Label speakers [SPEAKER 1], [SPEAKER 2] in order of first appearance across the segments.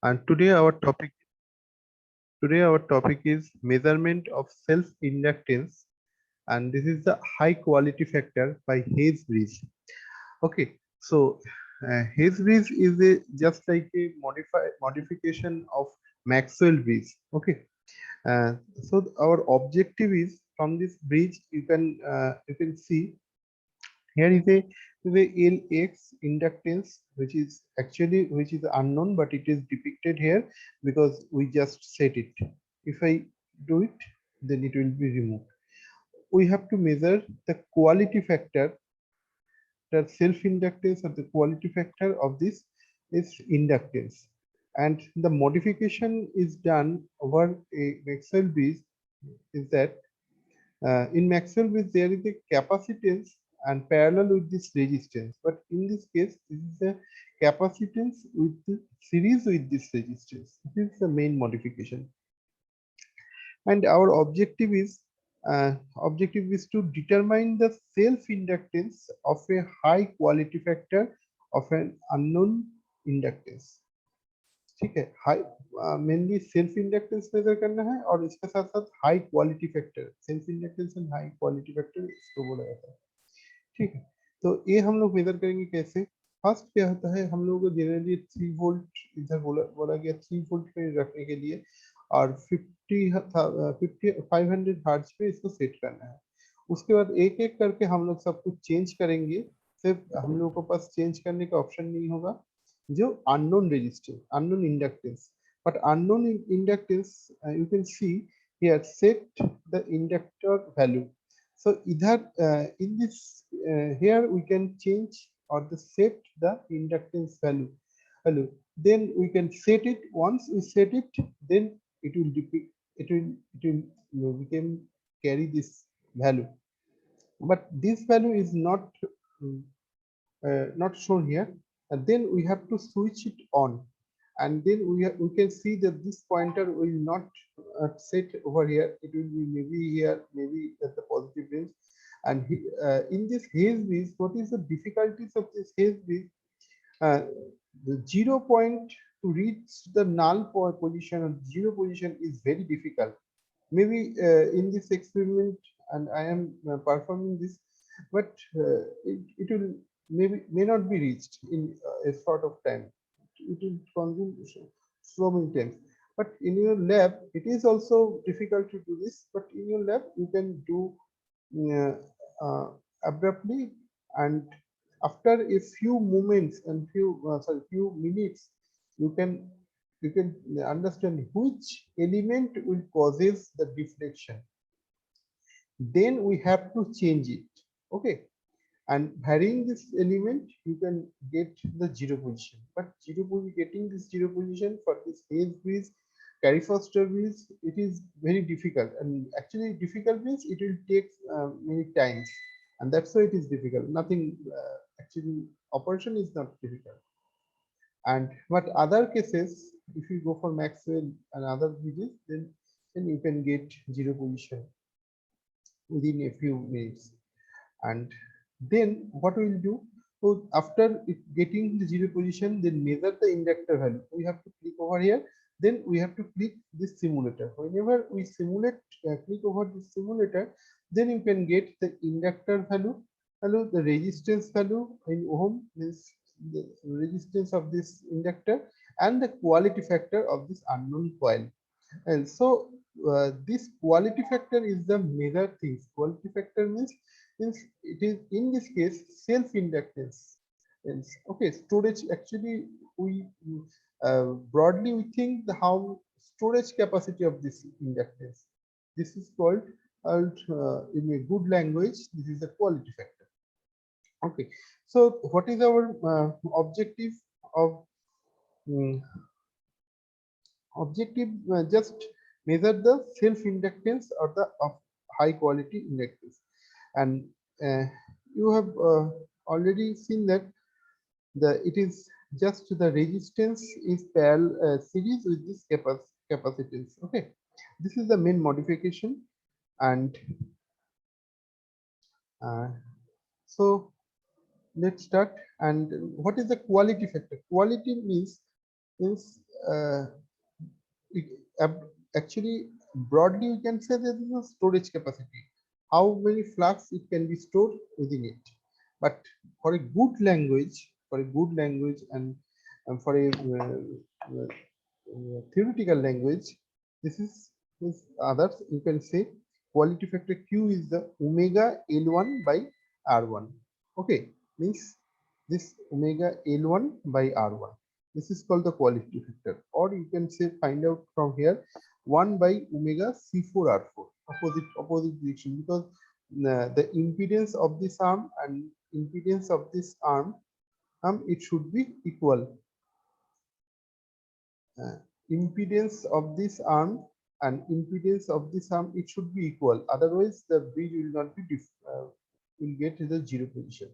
[SPEAKER 1] And today our topic is measurement of self-inductance, and this is the high quality factor by Hayes Bridge. Okay, so Hayes Bridge is just like a modification of Maxwell Bridge. Okay, so our objective is from this bridge you can see here is a Lx inductance which is unknown, but it is depicted here because we just set it. If I do it, then it will be removed. We have to measure the quality factor, the self-inductance or the quality factor of this is inductance. And the modification is done over a Maxwell bridge is that in Maxwell bridge there is a capacitance and parallel with this resistance, but in this case this is a capacitance with the series with this resistance. This is the main modification, and our objective is to determine the self inductance of a high quality factor of an unknown inductance. ठीक है, हाई mainly self inductance measure करना है और इसके साथ साथ high quality factor, self inductance and high quality factor इसको बोला जाता है। ठीक है, तो ये हम लोग मेजर करेंगे कैसे। फर्स्ट क्या होता है, हम लोगों को जनरली 3 वोल्ट इधर बोला गया 3 वोल्ट पे रखने के लिए, और 500 हर्ट्ज पे इसको सेट करना है। उसके बाद एक एक करके हम लोग सब कुछ चेंज करेंगे। सिर्फ हम लोगों को पास चेंज करने का ऑप्शन नहीं होगा, जो unknown resistance, unknown inductance, but unknown inductance you can see here, set the inductor value. So either in this here we can change or the set the inductance value, then we can set it. Once we set it, then it will depict, we can carry this value, but this value is not shown here, and then we have to switch it on, and then we can see that this pointer will not set over here. It will be maybe here, maybe at the positive range. And in this Hayes bridge, what is the difficulties of this Hayes bridge? The 0 point to reach the null position or 0 position is very difficult. Maybe in this experiment, and I am performing this, but it will may not be reached in a short of time. It will consume so many times. But in your lab, it is also difficult to do this. But in your lab, you can do uh, abruptly, and after a few moments and few minutes, you can understand which element will causes the deflection. Then we have to change it. Okay, and varying this element you can get the 0 position, but getting this 0 position for this Hayes bridge, Carey-Foster bridge, it is very difficult. And actually difficult means it will take many times, and that's why it is difficult. Nothing actually operation is not difficult. And but other cases, if you go for Maxwell and other bridges, then you can get 0 position within a few minutes. And then what we will do, so after getting the 0 position, then measure the inductor value. We have to click over here, then we have to click this simulator. Whenever we simulate, click over the simulator, then you can get the inductor value, the resistance value in ohm, means the resistance of this inductor, and the quality factor of this unknown coil. And so this quality factor is the major things. Quality factor means it is in this case self inductance. Okay, storage, actually we broadly we think the how storage capacity of this inductance. This is called in a good language, this is the quality factor. Okay, so what is our objective of just measure the self inductance or the of high quality inductance. And you have already seen that it is just the resistance is parallel series with this capacitance. Okay, this is the main modification. And so let's start. And what is the quality factor? Quality means uh, it, actually broadly we can say that this is a storage capacity, how many flux it can be stored within it. But for a good language, and for a theoretical language, this others you can say quality factor Q is the omega L1 by R1. Okay, means this omega L1 by R1, this is called the quality factor, or you can say find out from here 1 by omega C4 R4, opposite direction, because the impedance of this arm and impedance of this arm, it should be equal. uh, Impedance of this arm and impedance of this arm, it should be equal, otherwise the bridge will not be will get to the zero position.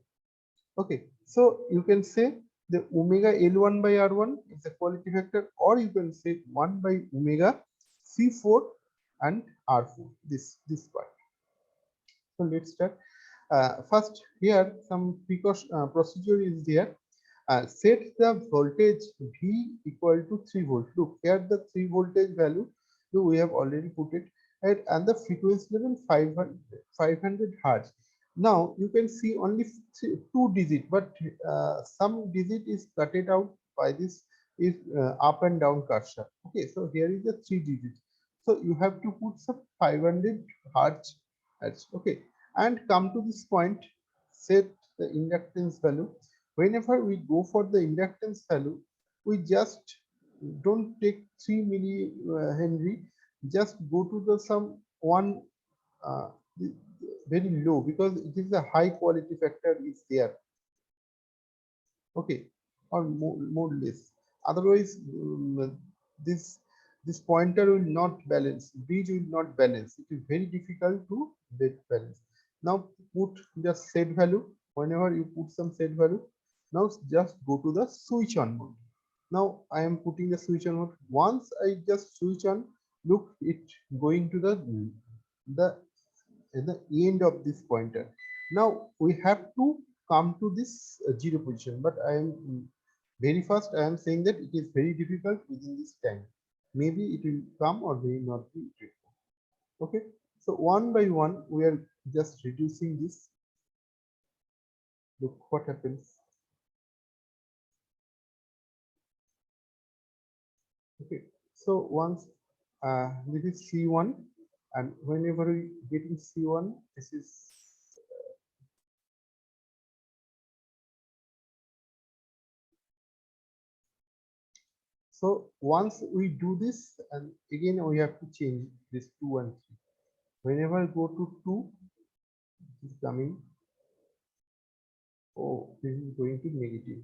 [SPEAKER 1] Okay, so you can say the omega L1 by R1 is the quality factor, or you can say 1 by omega C4 and R4, this part. So let's start. First, here some precaution procedure is there. Set the voltage V equal to 3 volt. Look here, the 3 voltage value, so we have already put it, right, and the frequency level 500 hertz. Now you can see only two digit, but some digit is cut it out by this is up and down cursor. Okay, so here is the 3 digits. So you have to put some 500 hertz. Okay, and come to this point, set the inductance value. Whenever we go for the inductance value, we just don't take 3 millihenry, just go to the some one uh, very low, because it is a high quality factor is there. Okay, or more less, otherwise this this pointer will not balance, bridge will not balance, it is very difficult to balance. Now put just set value. Whenever you put some set value, now just go to the switch on mode. Now I am putting the switch on mode. Once I just switch on, look, it going to the at the end of this pointer. Now we have to come to this zero position, but I am very fast, I am saying that it is very difficult within this time. Maybe it will come or may not be. Okay, so one by one we are just reducing this. Look what happens. Okay, so once this is C1, and whenever we get in C1, this is so once we do this, and again we have to change this 2 and 3. Whenever I go to 2, it is coming. Oh, this is going to negative.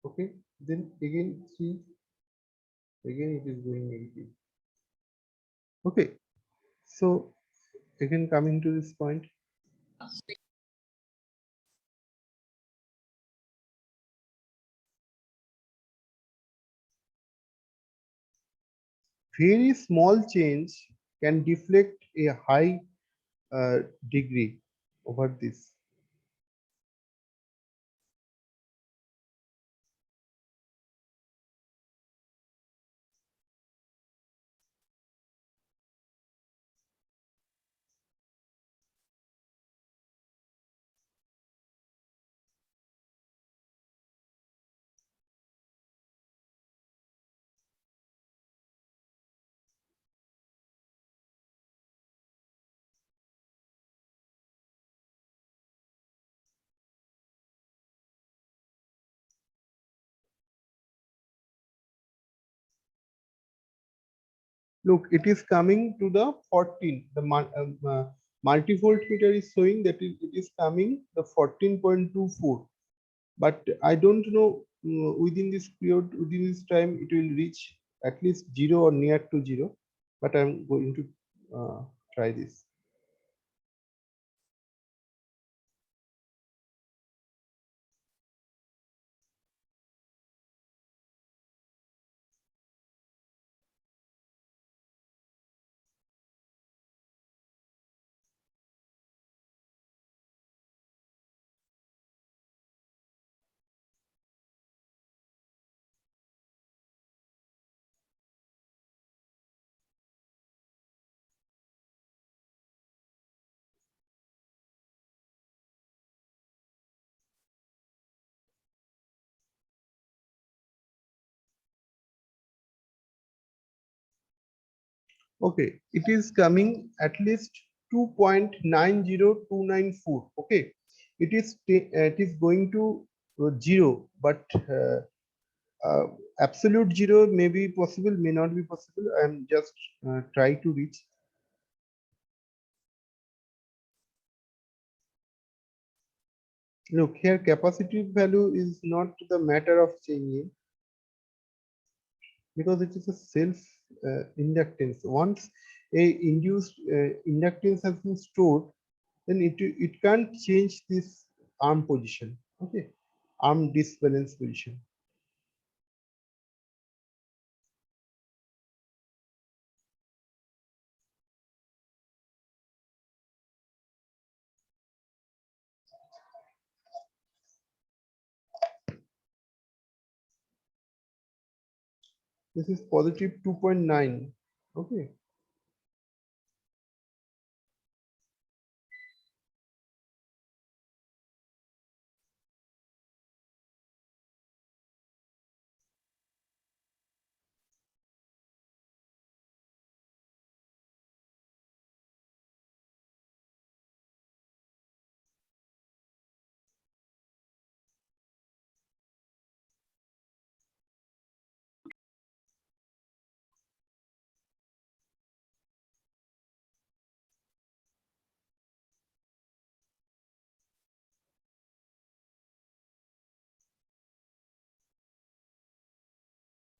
[SPEAKER 1] Okay, then again 3, again it is going negative. Okay, so again coming to this point. Very small change can deflect a high degree over this. Look, it is coming to the 14. The multivoltmeter is showing that it is coming the 14.24. But I don't know within this period, within this time, it will reach at least 0 or near to 0. But I'm going to try this. Okay, it is coming at least 2.90294. Okay, it is going to zero, but uh, absolute zero may be possible, may not be possible. I'm just try to reach. Look here, capacitive value is not the matter of changing because it is a self inductance. Once a induced inductance has been stored, then it can't change this arm position. Okay, arm disbalance position. This is positive 2.9. Okay.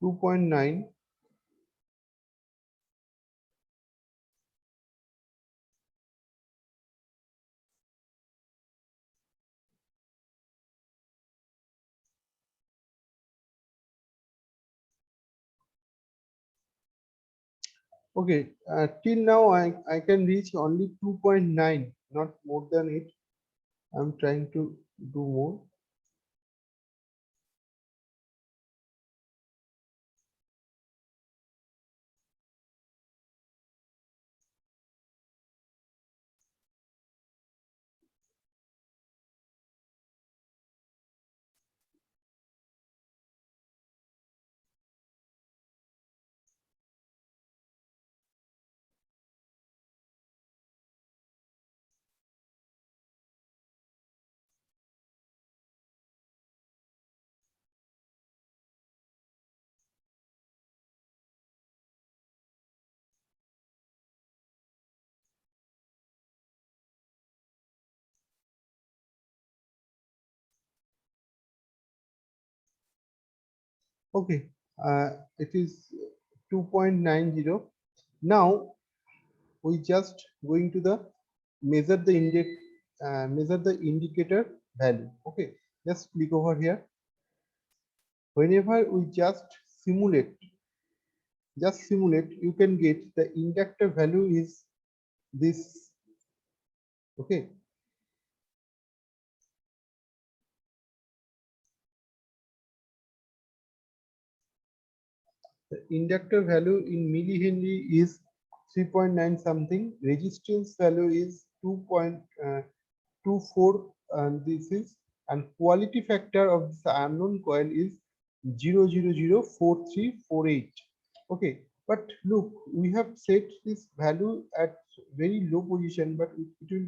[SPEAKER 1] - 2.9. Okay, till now I can reach only 2.9, not more than it. I'm trying to do more. Okay, it is 2.90. Now we just going to the measure the measure the indicator value. Okay, just click over here. Whenever we just simulate, you can get the inductor value is this. Okay, the inductor value in millihenry is 3.9 something. Resistance value is 2.24, and this is, and quality factor of this unknown coil is 0.004348. Okay, but look, we have set this value at very low position, but it will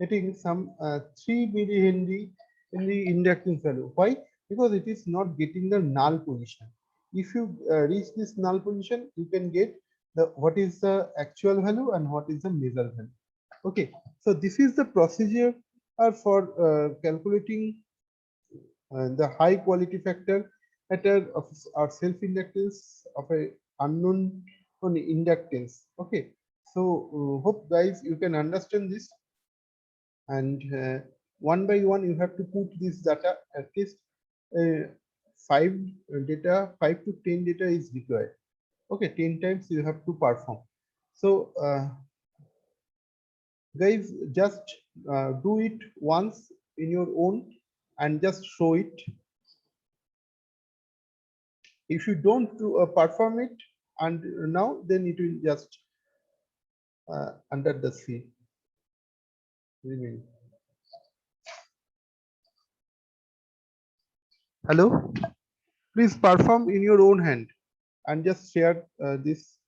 [SPEAKER 1] getting some 3 millihenry in the inductance value. Why? Because it is not getting the null position. If you reach this null position, you can get the what is the actual value and what is the measure value. Okay, so this is the procedure for calculating the high quality factor at our self inductance of a unknown inductance. Okay, so hope guys you can understand this, and one by one you have to put this data. At least uh, 5 to 10 data is required. Okay, 10 times you have to perform. So guys, just do it once in your own and just show it. If you don't perform it and now, then it will just under the sea remain. Hello, please perform in your own hand and just share this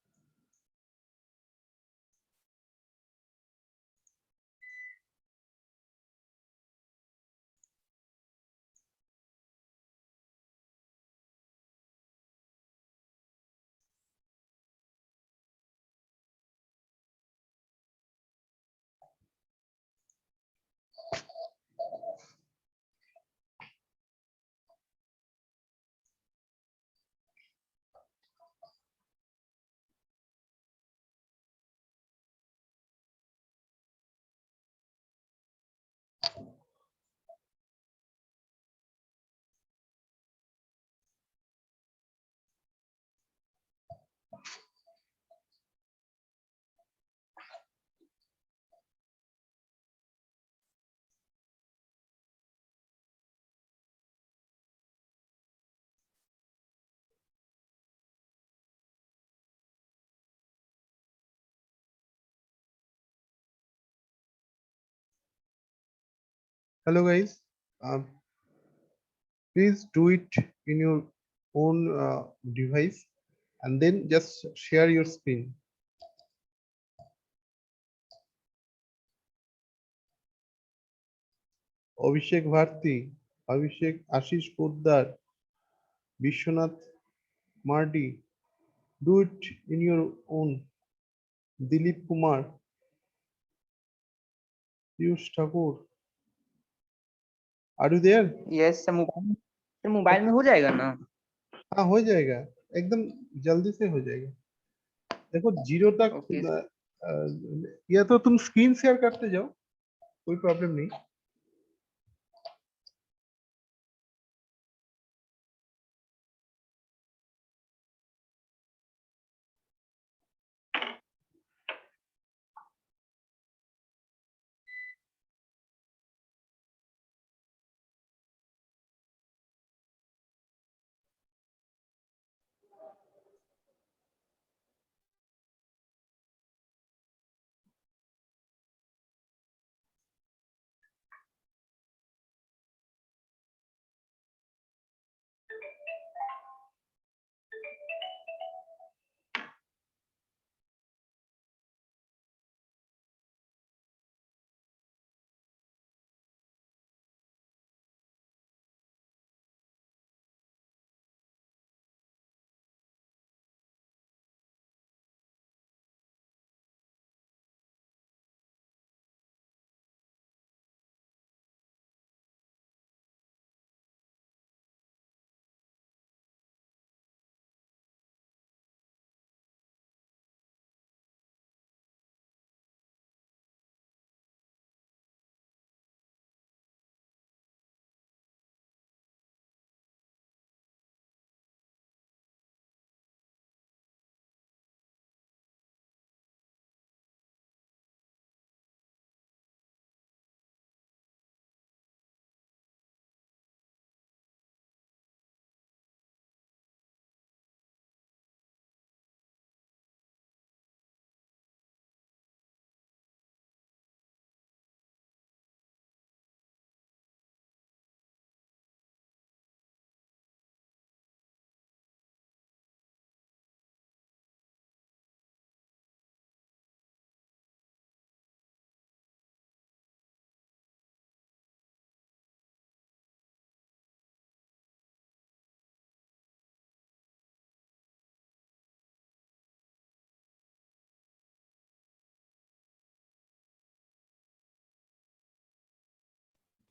[SPEAKER 1] Hello guys, um, please do it in your own device and then just share your screen. Abhishek Bharti, Abhishek Ashish Poddar, Vishwanath Mardi, do it in your own. Dilip Kumar, Piyush Thakur, are you there?
[SPEAKER 2] Yes sir, mobile में हो जाएगा ना?
[SPEAKER 1] हाँ हो जाएगा, एकदम जल्दी से हो जाएगा। देखो जीरो तक
[SPEAKER 2] ओके।
[SPEAKER 1] या तो तुम स्क्रीन शेयर करते जाओ, कोई प्रॉब्लम नहीं।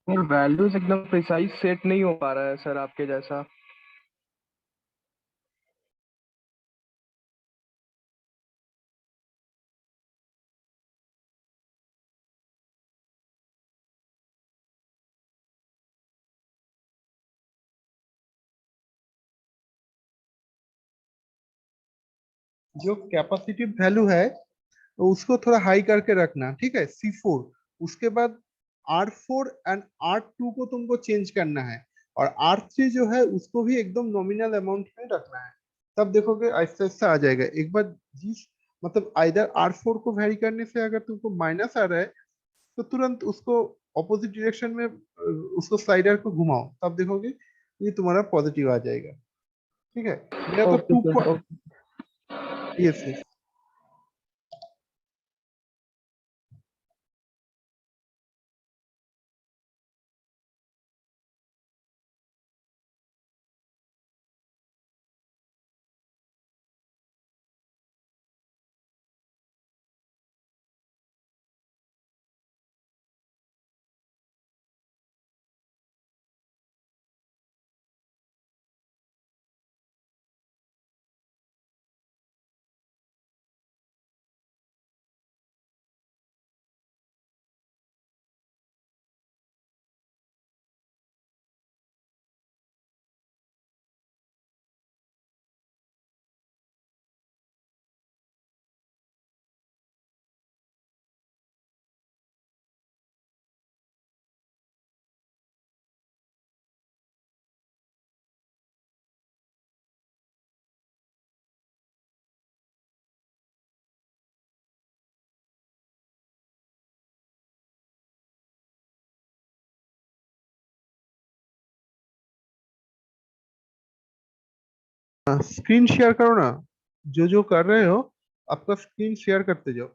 [SPEAKER 3] सर वैल्यूज एकदम प्रिसाइज सेट नहीं हो पा रहा है सर आपके जैसा।
[SPEAKER 1] जो कैपेसिटिव वैल्यू है तो उसको थोड़ा हाई करके रखना, ठीक है, C4। उसके बाद R4 एंड R2 को तुमको चेंज करना है, और R3 जो है उसको भी एकदम नॉमिनल अमाउंट में रखना है। तब देखोगे आहिस्ता आहिस्ता आ जाएगा। एक बार जिस मतलब आइदर R4 को वेरी करने से अगर तुमको माइनस आ रहा है तो तुरंत उसको ऑपोजिट डायरेक्शन में उसको स्लाइडर को घुमाओ, तब देखोगे ये तुम्हारा पॉजिटिव आ जाएगा। ठीक है, मेरा तो
[SPEAKER 3] okay sir.
[SPEAKER 1] Yes yes. Screen share करो ना, जो जो कर रहे हो आपका स्क्रीन शेयर करते जाओ।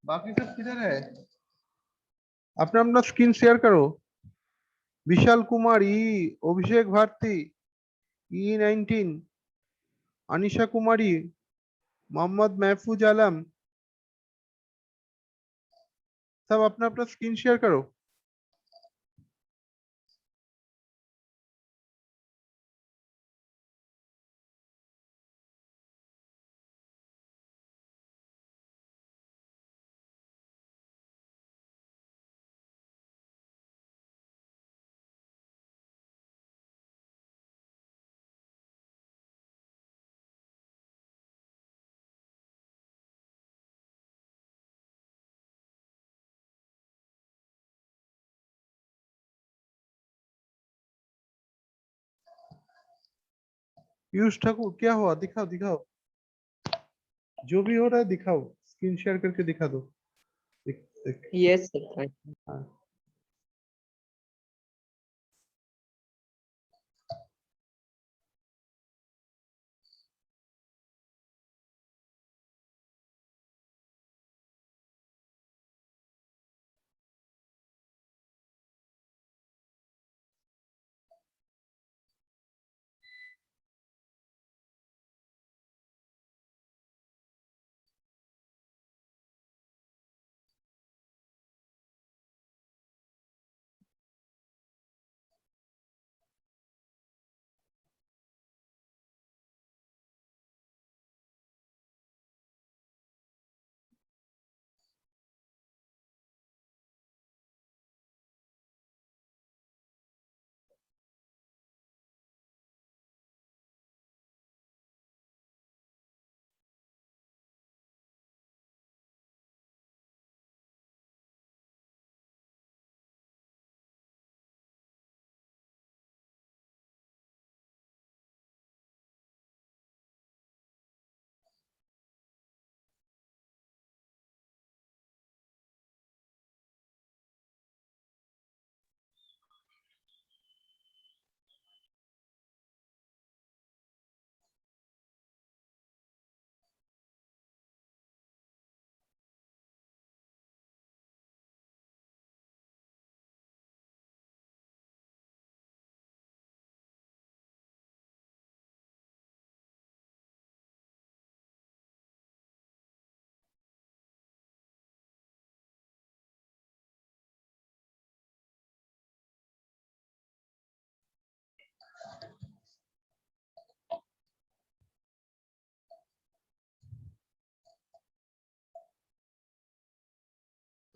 [SPEAKER 1] बाकी सब किधर है? अपना अपना स्क्रीन शेयर करो। विशाल कुमार ई, अभिषेक भारती E19, अनिशा कुमारी, मोहम्मद महफूज आलम, सब अपना अपना स्क्रीन शेयर करो। पीयूष ठाकुर क्या हुआ? दिखाओ दिखाओ, जो भी हो रहा है दिखाओ, स्क्रीन शेयर करके दिखा दो।
[SPEAKER 2] Yes sir.
[SPEAKER 1] हाँ।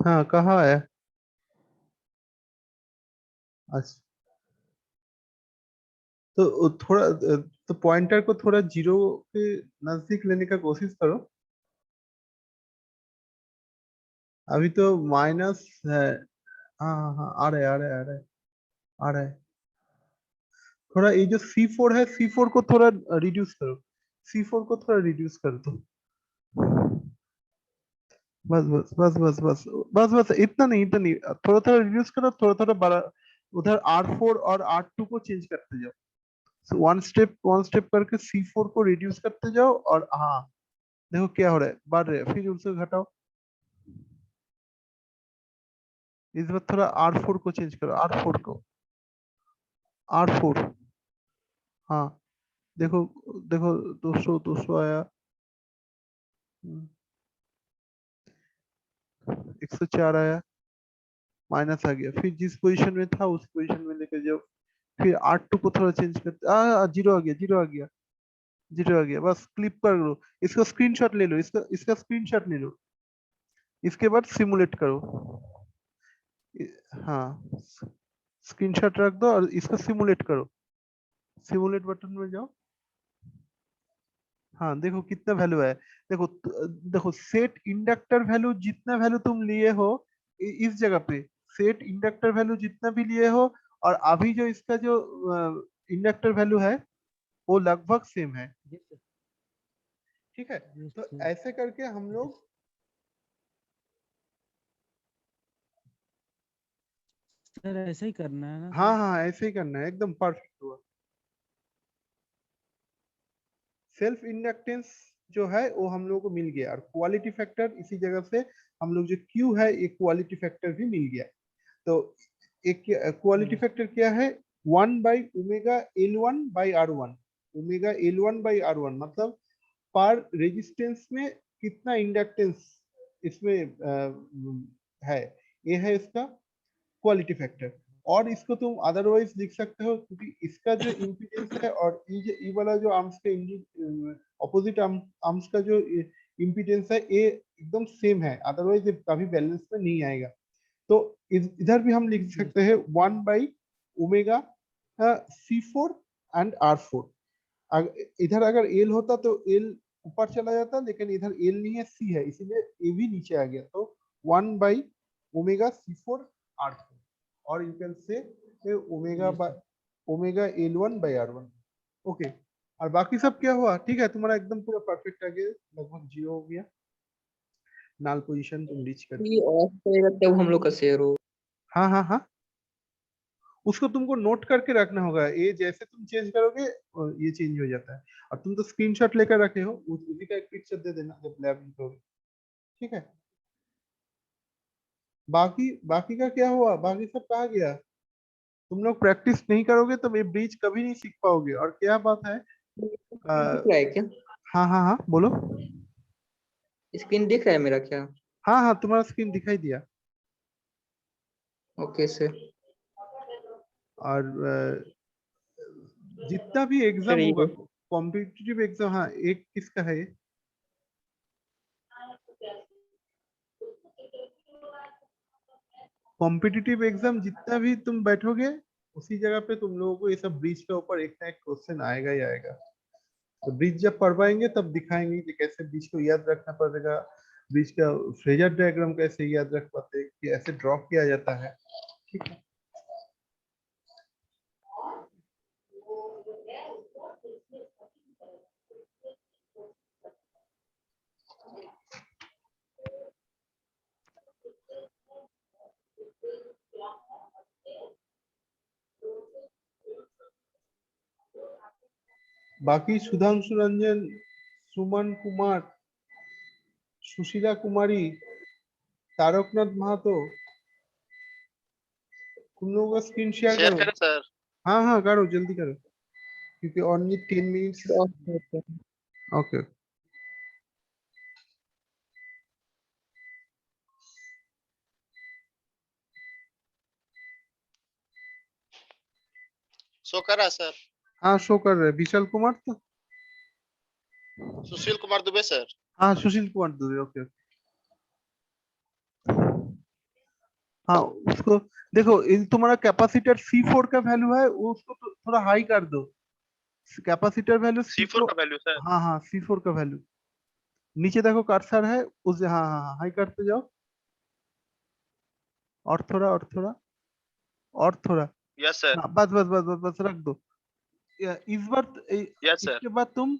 [SPEAKER 1] हाँ कहाँ है? अच्छा, तो थोड़ा तो पॉइंटर को थोड़ा जीरो के नजदीक लेने का कोशिश करो। अभी तो माइनस है। हाँ हाँ हाँ, आ रहा है आ रहा है आ रहा है आ रहा है। थोड़ा ये जो C4 है, C4 को थोड़ा रिड्यूस करो, C4 को थोड़ा रिड्यूस कर दो। बस बस बस बस बस बस बस, इतना नहीं इतना नहीं, थोड़ा थोड़ा रिड्यूस करो, थोड़ा थोड़ा बड़ा। उधर R4 और R2 को चेंज करते जाओ। वन स्टेप करके C4 को रिड्यूस करते जाओ, और हाँ देखो क्या हो रहा है, बढ़ रहे हैं, फिर उसे घटाओ। इस बार थोड़ा R4 को चेंज करो, R4 को, R4। हाँ देखो, देखो 200 आया, 104 आया, माइनस आ गया, फिर जिस पोजीशन में था उस पोजीशन में लेकर जाओ। फिर R2 को थोड़ा चेंज करते, जीरो आ गया, जीरो आ गया, जीरो आ गया। बस क्लिक कर लो, इसका स्क्रीनशॉट ले लो, इसका इसका स्क्रीनशॉट ले लो। इसके बाद सिमुलेट करो। हाँ, स्क्रीनशॉट रख दो और इसका सिमुलेट करो। सिमुलेट बटन में जाओ। हाँ देखो कितना वैल्यू है। देखो देखो सेट इंडक्टर वैल्यू जितना वैल्यू तुम लिए हो इस जगह पे, सेट इंडक्टर वैल्यू जितना भी लिए हो और अभी जो इसका जो इंडक्टर वैल्यू है वो लगभग सेम है।
[SPEAKER 2] Yes, sir.
[SPEAKER 1] ठीक है,
[SPEAKER 2] Yes,
[SPEAKER 1] तो
[SPEAKER 2] sir.
[SPEAKER 1] ऐसे करके हम लोग
[SPEAKER 4] सर ऐसा ही करना है ना
[SPEAKER 1] हाँ
[SPEAKER 4] सर?
[SPEAKER 1] हाँ ऐसे ही करना है, एकदम परफेक्ट हुआ। सेल्फ इंडक्टेंस जो है वो हम लोग को मिल गया और क्वालिटी फैक्टर इसी जगह से हम लोग जो क्यू है एक क्वालिटी फैक्टर भी मिल गया। तो एक क्वालिटी
[SPEAKER 4] Yes.
[SPEAKER 1] फैक्टर क्या है, 1/ओमेगा L1/R1। ओमेगा L1/R1 मतलब पर रेजिस्टेंस में कितना इंडक्टेंस इसमें है, ये है इसका क्वालिटी फैक्टर। और इसको तुम अदरवाइज लिख सकते हो क्योंकि इसका जो इम्पीडेंस है और ये वाला जो आर्म्स का ऑपोजिट आर्म्स का जो इम्पीडेंस है ये एकदम सेम है, अदरवाइज ये कभी बैलेंस में नहीं आएगा। तो इधर भी हम लिख
[SPEAKER 4] Yes.
[SPEAKER 1] सकते हैं 1/ओमेगा C4 एंड R4। इधर अगर एल होता तो एल ऊपर चला जाता, लेकिन इधर एल नहीं है सी है, इसीलिए ए भी नीचे आ गया। तो 1/ओमेगा C4 R4 और you can say omega
[SPEAKER 4] Yes,
[SPEAKER 1] bye
[SPEAKER 4] sir.
[SPEAKER 1] Omega L1/R1। Okay, और बाकी सब क्या हुआ, ठीक है तुम्हारा एकदम पूरा परफेक्ट आ गया, लगभग जीरो हो गया, नाल पोजीशन तुम रीच कर
[SPEAKER 2] ये ऑफ करेगा तब हम लोग का शेयर हो।
[SPEAKER 1] हाँ हाँ हाँ, उसको तुमको नोट करके रखना होगा, ये जैसे तुम चेंज करोगे ये चेंज हो जाता है। और तुम तो स्क्रीनशॉट लेकर रखे हो, उसी का एक पिक्चर दे देना जब लैब में करोगे। ठीक है, बाकी बाकी का क्या हुआ, बाकी सब कहा गया। तुम लोग प्रैक्टिस नहीं करोगे तो ये ब्रिज कभी नहीं सीख पाओगे। और क्या बात है
[SPEAKER 2] दिख रहा है क्या?
[SPEAKER 1] हाँ हाँ हाँ बोलो।
[SPEAKER 2] स्क्रीन दिख रहा है मेरा क्या?
[SPEAKER 1] हाँ हाँ तुम्हारा स्क्रीन दिखाई दिया।
[SPEAKER 2] Okay sir.
[SPEAKER 1] और जितना भी
[SPEAKER 2] सर
[SPEAKER 1] एग्जाम होगा
[SPEAKER 2] ये
[SPEAKER 1] कॉम्पिटिटिव एग्जाम, हाँ एक किसका है ये, कॉम्पिटिटिव एग्जाम जितना भी तुम बैठोगे उसी जगह पे तुम लोगों को ये सब ब्रिज के ऊपर एक ना एक क्वेश्चन आएगा ही आएगा। तो ब्रिज जब पढ़ पाएंगे तब दिखाएंगे कि कैसे ब्रिज को याद रखना पड़ेगा, ब्रिज का फेजर डायग्राम कैसे याद रख पाते हैं, कि ऐसे ड्रॉ किया जाता है। ठीक है, बाकी सुधांशु रंजन, सुमन कुमार, सुशीला कुमारी, तारकनाथ महतो, तुम लोगों का स्क्रीन शेयर
[SPEAKER 5] शेयर
[SPEAKER 1] करो।
[SPEAKER 5] करें सर?
[SPEAKER 1] हाँ हाँ करो, जल्दी करो क्योंकि ओनली 10 मिनट्स।
[SPEAKER 2] ऑफ करते हैं।
[SPEAKER 1] ओके,
[SPEAKER 5] शो करा सर?
[SPEAKER 1] हाँ शो कर रहे हैं। विशाल कुमार तो
[SPEAKER 5] सुशील कुमार दुबे सर।
[SPEAKER 1] हाँ सुशील कुमार दूबे, ओके ओके। हाँ उसको देखो, इन तुम्हारा कैपेसिटर C4 का वैल्यू है वो उसको तो थोड़ा हाई कर दो, कैपेसिटर वैल्यू
[SPEAKER 5] C4
[SPEAKER 1] C4।
[SPEAKER 5] का वैल्यू सर?
[SPEAKER 1] हाँ हाँ C4 का वैल्यू नीचे देखो कर्सर है उस, हाँ हाँ हाँ हाई करते जाओ, और थोड़ा और थोड़ा और थोड़ा।
[SPEAKER 5] Yes sir.
[SPEAKER 1] हाँ बस बस बस बस बस रख दो। इस बार
[SPEAKER 5] यस सर।
[SPEAKER 1] इसके बाद तुम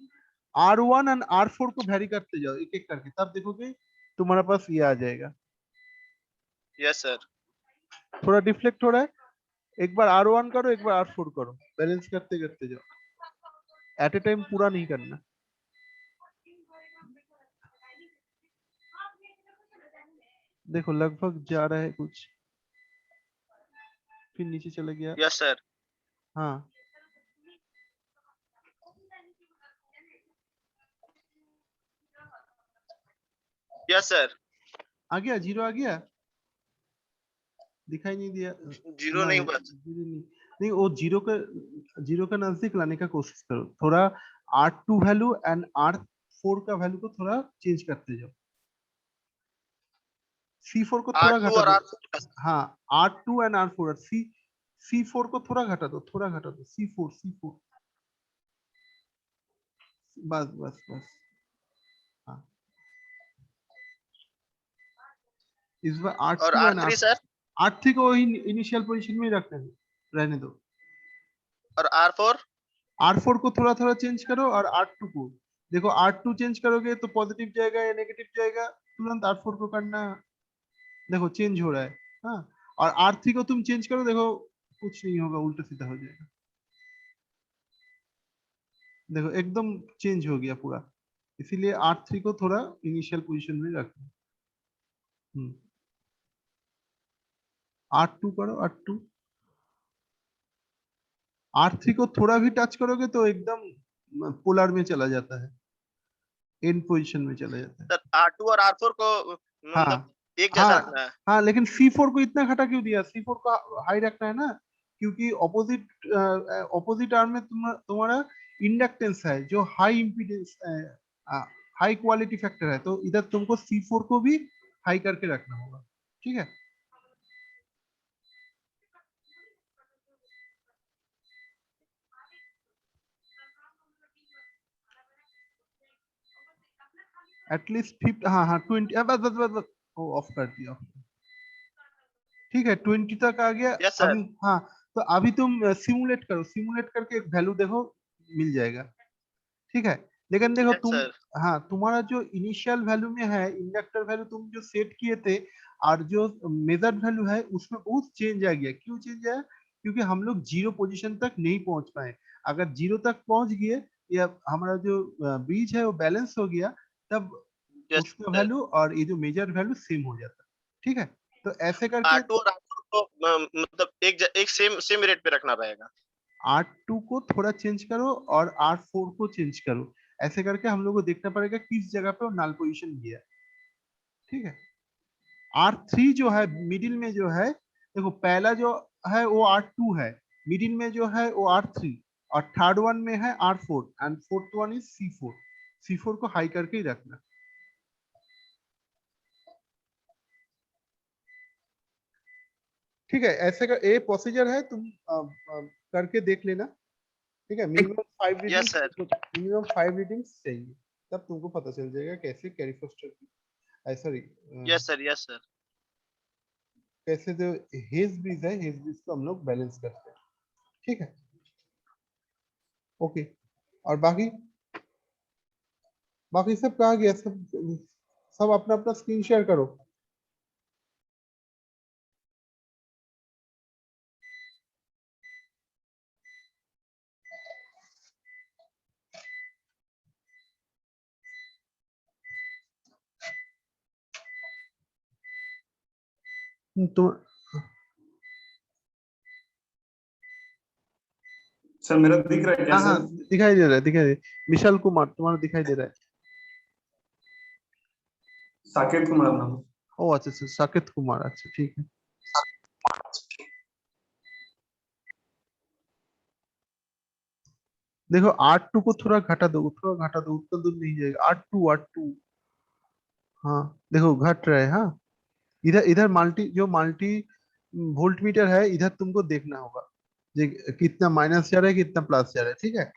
[SPEAKER 1] R1 एंड R4 को वैरी करते जाओ एक एक करके, तब देखोगे तुम्हारे पास ये आ जाएगा।
[SPEAKER 5] Yes sir.
[SPEAKER 1] थोड़ा डिफ्लेक्ट हो रहा है, एक बार R1 करो एक बार R4 करो, बैलेंस करते करते जाओ, एट ए टाइम पूरा नहीं करना। देखो लगभग जा रहा है कुछ, फिर नीचे चला गया।
[SPEAKER 5] Yes sir.
[SPEAKER 1] हाँ
[SPEAKER 5] यस सर।
[SPEAKER 1] आ गया, जीरो आ गया, दिखाई नहीं दिया।
[SPEAKER 5] जीरो नहीं हुआ।
[SPEAKER 1] जीरो नहीं, नहीं वो जीरो का नजदीक लाने का कोशिश करो थोड़ा। R2 वैल्यू एंड R4 का वैल्यू को थोड़ा चेंज करते जाओ, C4 को थोड़ा
[SPEAKER 5] R2
[SPEAKER 1] घटा
[SPEAKER 5] और
[SPEAKER 1] दो।
[SPEAKER 5] R4।
[SPEAKER 1] हाँ R2 एंड R4, C4 को थोड़ा घटा दो, थोड़ा घटा दो, C4 C4 बस बस बस। हाँ, इस बार
[SPEAKER 5] और
[SPEAKER 1] R2 and
[SPEAKER 5] R3 sir,
[SPEAKER 1] R3 को इनिशियल पोजीशन में ही रहने दो।
[SPEAKER 5] और R4?
[SPEAKER 1] R4 को थोड़ा थोड़ा चेंज करो, और R2 को देखो, R2 चेंज करोगे तो पॉजिटिव जाएगा या नेगेटिव जाएगा, तुरंत R4 को करना। देखो चेंज हो रहा है। हाँ, और R3 को तुम चेंज करो, देखो कुछ नहीं होगा, उल्टा सीधा हो जाएगा। देखो एकदम चेंज हो गया पूरा। इसीलिए R3 को थोड़ा इनिशियल पोजीशन में रखो। R2 करो, R2। R3 को थोड़ा भी टच करोगे तो एकदम पोलर में चला जाता है, एंड पोजीशन में चला जाता है।
[SPEAKER 5] सर R2 और R4 को
[SPEAKER 1] हाँ
[SPEAKER 5] मतलब एक जैसा
[SPEAKER 1] हाँ
[SPEAKER 5] रखना है।
[SPEAKER 1] हाँ, लेकिन C4 को इतना घटा क्यों दिया? C4 को हाई रखना है ना, क्योंकि ऑपोजिट आर्म में तुम्हारा इंडक्टेंस है जो high impedance, high quality factor है, तो इधर तुमको C4 को भी हाई करके रखना होगा। ठीक है, एटलीस्ट 50, हाँ हाँ 20, बस बस बस बस, वो ऑफ कर दिया। ठीक है, 20 तक आ गया
[SPEAKER 5] यस सर।
[SPEAKER 1] अभी। हाँ, तो अभी तुम सिमुलेट करो, सिमुलेट करके एक वैल्यू देखो, मिल जाएगा। ठीक है, लेकिन देखो
[SPEAKER 5] यस
[SPEAKER 1] तुम,
[SPEAKER 5] सर।
[SPEAKER 1] हाँ तुम्हारा जो इनिशियल वैल्यू में है, इंडक्टर वैल्यू तुम जो सेट किए थे, और जो मेजर्ड वैल्यू है उसमें बहुत चेंज आ गया। क्यों चेंज आया? क्योंकि हम लोग जीरो पोजीशन तक नहीं पहुंच पाए। अगर जीरो तक पहुंच गए, या हमारा जो ब्रिज है वो बैलेंस हो गया, तब
[SPEAKER 5] यस
[SPEAKER 1] उसका
[SPEAKER 5] सर।
[SPEAKER 1] वैल्यू और ये जो मेजर वैल्यू सेम हो जाता है। ठीक है, तो ऐसे करके
[SPEAKER 5] R2 और R4 को मतलब एक सेम रेट पे रखना रहेगा।
[SPEAKER 1] R2 को थोड़ा चेंज करो और R4 को चेंज करो। ऐसे करके हम लोग को देखना पड़ेगा किस जगह पे वो नल पोजीशन दिया है। ठीक है, R3 जो है मिडिल में जो है, देखो पहला जो है वो R2 है, मिडिल में जो है वो R3, और थर्ड वन में है R4, and fourth one is C4। C4 को हाई करके ही रखना। ठीक है, ऐसे का ये प्रोसीजर है, तुम करके देख लेना। ठीक है,
[SPEAKER 5] यस सर।
[SPEAKER 1] मिनिमम 5 रीडिंग्स चाहिए, तब तुमको पता चल जाएगा कैसे carry foster, sorry,
[SPEAKER 5] yes sir. Yes sir.
[SPEAKER 1] कैसे जो हेज ब्रिज है, हेज ब्रिज को हम लोग बैलेंस करते हैं। ठीक है, ओके। और बाकी बाकी सब कहा गया? सब सब अपना अपना स्क्रीन शेयर करो। तो
[SPEAKER 6] सर मेरा दिख रहा है क्या
[SPEAKER 1] हाँ हाँ,
[SPEAKER 6] सर?
[SPEAKER 1] दिखाई दे रहा है, दिखाई दे। विशाल कुमार तुम्हारा दिखाई दे रहा है।
[SPEAKER 6] साकेत कुमार नाम।
[SPEAKER 1] ओ अच्छा अच्छा, साकेत कुमार, अच्छा ठीक है। देखो R2 को थोड़ा घटा दो, थोड़ा घटा दो, उतना दूर नहीं जाएगा। R2 हाँ, देखो घट रहा है। हाँ, इधर इधर मल्टी वोल्ट मीटर है, इधर तुमको देखना होगा जे कितना माइनस जा रहा है, कितना प्लस जा रहा है। ठीक है,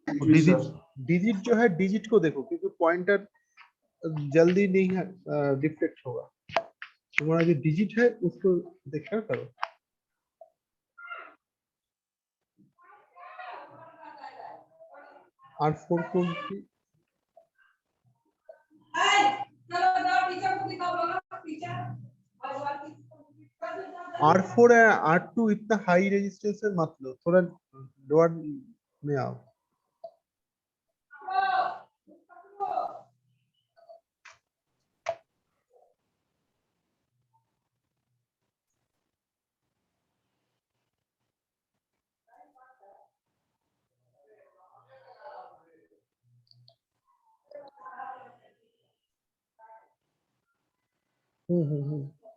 [SPEAKER 6] जी
[SPEAKER 1] डिजिट
[SPEAKER 6] सर।
[SPEAKER 1] डिजिट जो है, डिजिट को देखो, क्योंकि पॉइंटर जल्दी नहीं रिफ्लेक्ट होगा। तुम्हारा जो डिजिट है उसको देखा करो। R4 को R4 है, R2 इतना हाई रेजिस्टेंस में मत लो, थोड़ा लोअर में आओ।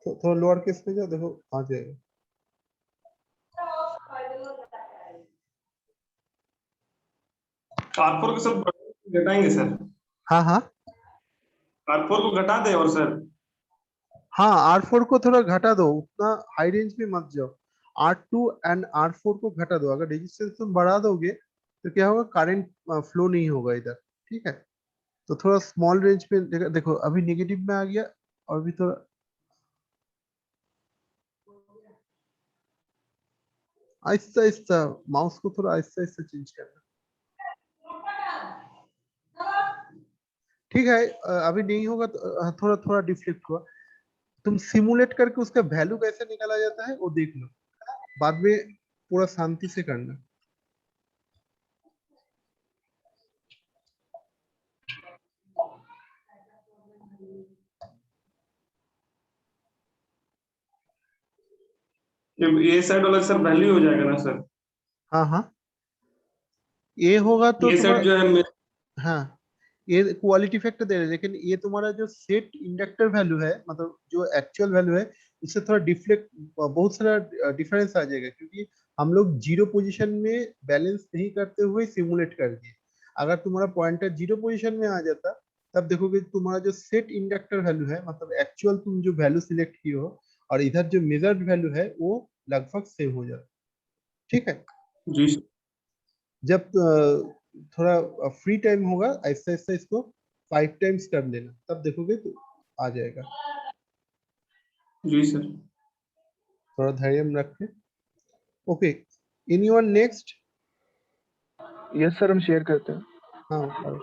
[SPEAKER 1] थोड़ा लोअर केस में जाओ, देखो आ जाएगा।
[SPEAKER 6] R4 को सब घटाएंगे सर?
[SPEAKER 1] हाँ हाँ
[SPEAKER 6] R4 को घटा दे और सर?
[SPEAKER 1] हाँ, R4 को थोड़ा घटा दो, उतना हाई रेंज में मत जाओ। R2 एंड R4 को घटा दो। अगर रेजिस्टेंस तुम बढ़ा दोगे तो क्या होगा, करंट फ्लो नहीं होगा इधर। ठीक है, तो थोड़ा स्मॉल रेंज पे देखो अभी नेगेटिव में आ गया, और भी थोड़ा आहिस्ता आहिस्ता, माउस को थोड़ा आहिस्ता आहिस्ता चेंज करना। ठीक है, अभी नहीं होगा तो थोड़ा थोड़ा डिफ्लेक्ट हुआ। तुम सिमुलेट करके उसका वैल्यू कैसे निकाला जाता है वो देख लो, बाद में पूरा शांति से करना।
[SPEAKER 6] ये साइड वाला सर वैल्यू हो जाएगा ना सर?
[SPEAKER 1] हाँ हाँ, ये होगा तो
[SPEAKER 6] ये साइड
[SPEAKER 1] तुम्हारा,
[SPEAKER 6] जो है
[SPEAKER 1] हाँ ये क्वालिटी फैक्टर दे रहे हैं, लेकिन ये तुम्हारा जो सेट इंडक्टर वैल्यू है, मतलब जो एक्चुअल वैल्यू है, उससे थोड़ा डिफ्लेक्ट, बहुत सारा डिफरेंस आ जाएगा, क्योंकि हम लोग जीरो पोजीशन में बैलेंस नहीं करते हुए सिमुलेट कर दिए। अगर तुम्हारा पॉइंटर जीरो पोजीशन में आ जाता, तब देखोगे तुम्हारा जो सेट इंडक्टर वैल्यू है, मतलब एक्चुअल तुम जो वैल्यू सिलेक्ट किए हो, और इधर जो मेजर्ड वैल्यू है वो लगभग सेम हो जाता। ठीक है,
[SPEAKER 6] जी सर।
[SPEAKER 1] जब थोड़ा फ्री टाइम होगा, ऐसा ऐसा इसको 5 टाइम्स कर लेना, तब देखोगे तो आ जाएगा।
[SPEAKER 6] जी सर।
[SPEAKER 1] थोड़ा धैर्य में रखें। Okay, anyone next?
[SPEAKER 3] Yes sir, हम शेयर करते हैं।
[SPEAKER 1] हाँ,